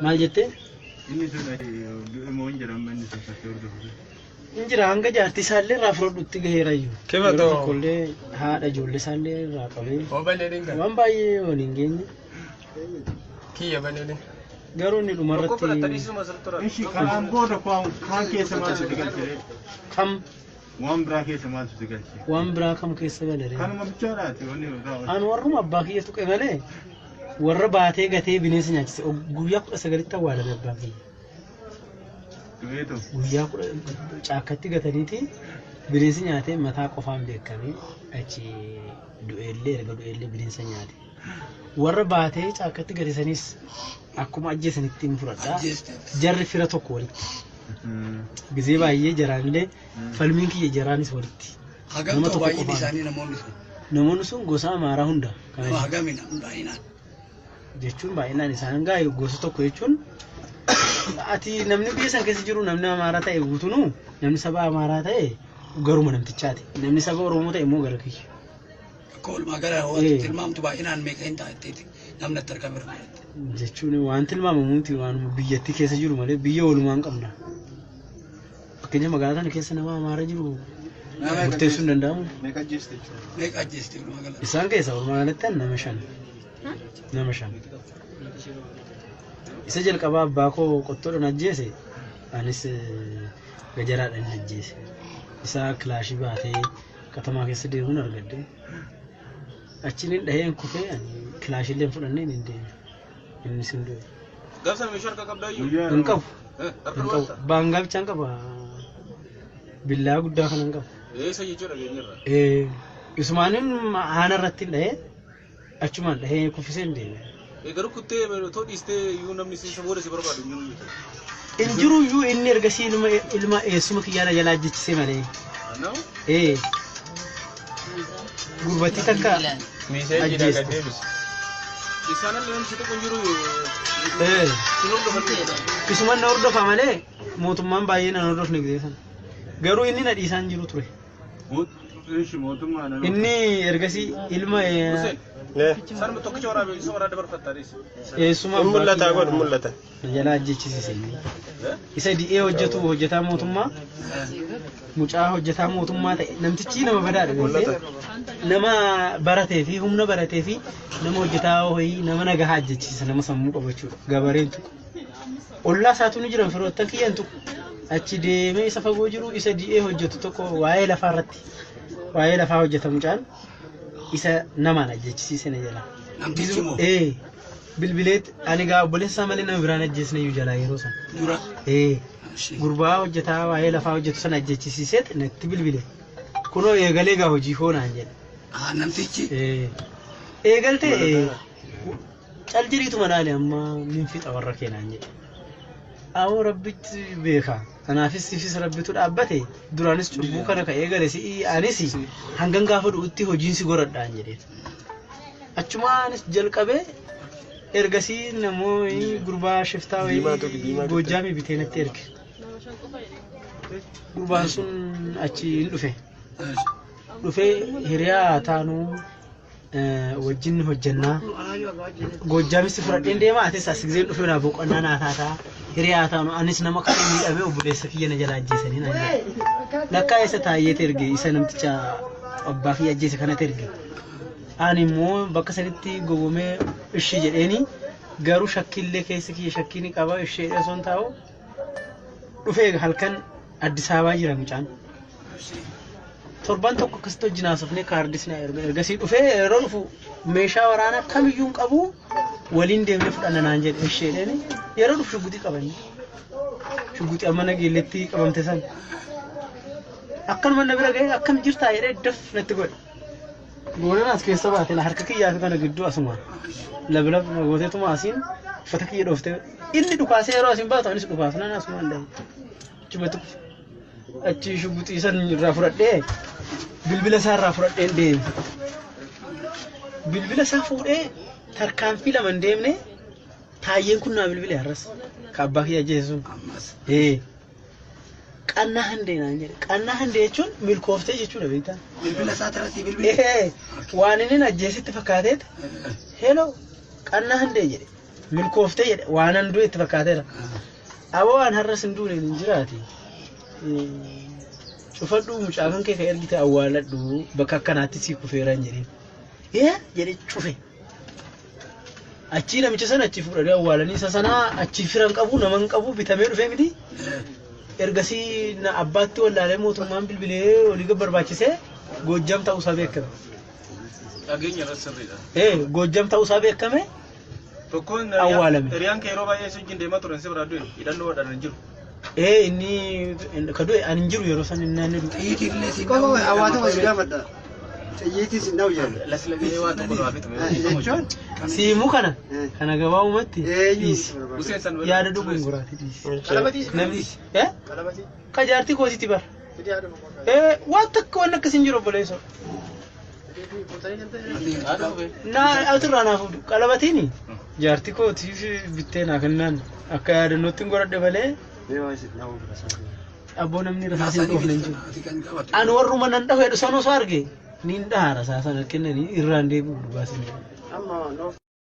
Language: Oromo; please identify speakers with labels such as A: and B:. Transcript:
A: Maal jettee?
B: Inni sun immoo hin jedhamu inni sun fakkii hordofu.
A: Injira hanga jaartii isaallee irraa fudhadhutti gaheera iyyuu.
C: Kifatoo.
A: Tokkollee haadha ijoollee isaallee irraa qabee.
C: Obanee dinga.
A: Waan baay'ee waliin geenye.
C: Kiyya banee.
A: Garuu inni dhumarratti.
B: Ishi kanaan booda kaan keessa maaltu si galchee?
A: Kam?
B: Waan biraa keessa maaltu si galchee?
A: Waan biraa kam keessa galee?
B: Kanuma bichaadhaati wanni irraa.
A: An warruma abbaa kiyya tuqe malee warra baatee gatee bineensa nyaachise guyyaa 19 awwaalame abbaa kiyya.
B: Du'eetu.
A: Guyyaa caakkatti gataniiti bineensi nyaatee mataa qofaan beekamee achi du'eellee erga du'eellee bineensa nyaate. Warra baatee caakkatti gateessanis akkuma ajjeesanitti hin fudhadhaa. Jarri fira tokko walitti. Gizee baay'ee jaraanillee falmiin kiyya jaraanis walitti.
D: Nama tokko baay'ee isaanii namoonni sun.
A: Namoonni sun gosa amaaraa hunda.
D: Hagamina baay'inaan.
A: Jechuun baay'inaan isaan gaa gosa tokko jechuun ati namni biyya san keessa jiru namni amaaraa ta'e guutunuu namni saba amaaraa ta'e garuma namtichaati. Namni saba oromoo ta'e immoo gara kiyya.
D: Koolmaa gara hawwaatti tilmaamtu baay'inaan meeqa hin taa'etteeti namni itti argame irratti.
A: Jechuun waan tilmaamamuuti waan biyyattii keessa jiru malee biyya walumaan qabna. Fakkeenya magaalaa kana keessa nama amaaraa jiru murteessuu hin danda'amu.
B: Meeqa ajjeeste jechuudha?
D: Meeqa ajjeeste magaalaa?
A: Isaan keessaa magaalatti nama 5. Nama 5. Isa jalqabaa abbaa koo qottoodhaan ajjeese anis gajaraadhaan ajjeese. Isa kilaashii baatee katamaa keessa deemuun argadde. Achiin dhaheen kufee kilaashiillee fudhannee hin deemne. Inni sin du'e.
C: Gaafa meeshaa harka qabdaa iyyuu.
A: Hin qabu. Baangaa bichaan qaba. Billaa guddaa kanan qaba.
C: Eessa jechuudha keenyarra?
A: Isumaanin haana irratti dhahee achumaan dhahee kuffisee hin deemne.
C: Garuu kuttee too dhiistee iyyuu namni si booda si barbaadu iyyuu.
A: Injiru iyyuu inni ergasii ilma eessuma kiyyaana jalaa ajjechisee malee. Gurbattii takka ajjeeste.
C: Isaan illee namni si tokko jiru.
A: Isumaan na hordofa malee mootummaan baay'ee na hordofne gizee sana. Garuu inni na dhiisaan jiru ture. Inni ergasii ilma
C: Sarma tokkicha waraabee isa waraabee barfattaanis.
A: eessuma
C: Mul'ata godhu mul'ata.
A: jalaa ajjechisiise inni. Isa di'ee hojjetu hojjetaa mootummaa. Mucaa hojjetaa mootummaa ta'e namtichi nama badaadha beekee nama baratee fi humna baratee fi nama hojjetaa ho'ii nama nagahaa ajjechisiisa nama sammuu qabu jechuudha. Gabareen tuqu. Ollaa isaatu ni jiran firoottan kiyyan tuqu. Achi deemee isa fagoo jiru isa di'ee hojjetu tokko waa'ee lafaa irratti waa'ee lafaa hojjeta mucaan isa namaan ajjechisiise na jala.
D: Namtichi moo?
A: Bilbileet ani gaa obboleessaa malee nama biraan ajjeesne iyyuu jalaa yeroo sana.
D: Dura.
A: Gurbaa hojjetaa waa'ee lafaa hojjetu sana ajjechisiiseet natti bilbile. Kunoo eegalee gaa hojii hoonaan jedhe.
D: Namtichi.
A: Eegaltee cal jiriitu madaale amma min fixa warra keenaan jedhe. Awoo rabbitti beeka. Kanaafis sifis rabbitu dhaabbate duraanis cubbuu kana ka eegale si anis hangan gaafa dhu'utti hojiin si goradhaan jedhe. Achumaanis jalqabee ergasii namoonni gurbaa shiftaa wayii Goojjaamii bitee natti erge. Gurbaan sun achi hin dhufe. Dhufee hiriyaa taanuu wajjin hojjannaa. Goojjaamitti fudhadheen deema atis as giseen dhufee naa boqonnaa naa taataa. Hiriyaa taanuu anis nama kana miidhamee obboleessa kiyya na jalaa ajjeesanii naan jedhe. Lakkaa isa taa'ee erge isa namticha abbaa kiyya ajjeese kanatti erge. Ani immoo bakka sanitti gogomee ishee jedheeni garuu shakkiillee keessa kiyya shakkiin qaba ishee osoo hin taa'u dhufee halkan Addis Ababaa jira mucaan. Torban tokko akkasitti hojii naasofnee kaardis na ergasii dhufee yeroo dhufu meeshaa waraanaa kamiyyuu hin qabu waliin deemnee fudhanna naan jedhe ishee jedheeni yeroo dhufu shugguxii qabanne. Shugguxii amma nageelletti qabamte san. Akkanuma na bira ga'ee akkam jirtaa jedhee daf natti godhe. Goonan as keessa baatee harka kiyyaa kana gidduu asuma lablab gooteetuma asiin uffata kiyya dhooftee inni dhukaasee yeroo asiin baatu anis dhukaasu nan asuma hin dhahe. Achumatti achi shugguxii san irraa fudhadhee bilbila isaa irraa fudhadheen deeme. Bilbila isaa fuudhee tarkaanfii lama hin deemne taayyeen kun naa bilbile har'as ka abbaa kiyya ajjeese sun. Qannaa handee naan jedhe. Qannaa handee jechuun milkooftee jechuudha beektaa.
D: Bilbila isaa irratti bilbila.
A: Waan inni ajjeesitti fakkaateet hello qannaa handee jedhe. milkooftee waanan du'e itti fakkaateera. Aboo waan har'as hin duune hin jiraati. Cufadhu mucaa kan kee ka ergite awwaaladhu bakka akkanaatti sii kufeeraan jedheen. Jedhe cufe. Achi namicha sana achi fuudhanii awwaalanii isa sana achi firan qabu naman qabu bitamee dhufee miti. Ergasii na abbaatti wallaalee mootummaan bilbilee olii barbaachisee Goojjam ta'uusaa beekame.
C: Dhageenya irratti sirriidha.
A: Goojjam ta'uusaa beekame.
C: Tokkoon hiriyaan kee yeroo baay'ee wajjin deemaa turan si biraa du'e hidhannoo wadhaan hin jiru.
A: Inni ka du'e ani hin jiru yeroo san inni naannoo du'e.
D: Xiyyiitillee si
B: Koko hawaasa wajjin gaafadha. Xiyyiitis hin dhawu jedhu.
C: Laslagee waa tokko nuuf
B: Jechuun
A: Siimuu kana gabaabumatti dhiisi.
C: Hussein san
A: Yaada dhuguun guraati dhiisi. Namni ka jaartii koositti bara. Waan takka waan akkasiin jiru obboleessoo. Atirraa naaf qalabatiini jaartii kootiif bittee naa kennaan akka yaadannootti hin godhadhe malee abboo namni rasaasa hin dhoofne hin jiru. Ani warruma nan dhahu jedhu sana osoo arge niin dhaha rasaasa kennanii irraan deebi'u dhugaasanii.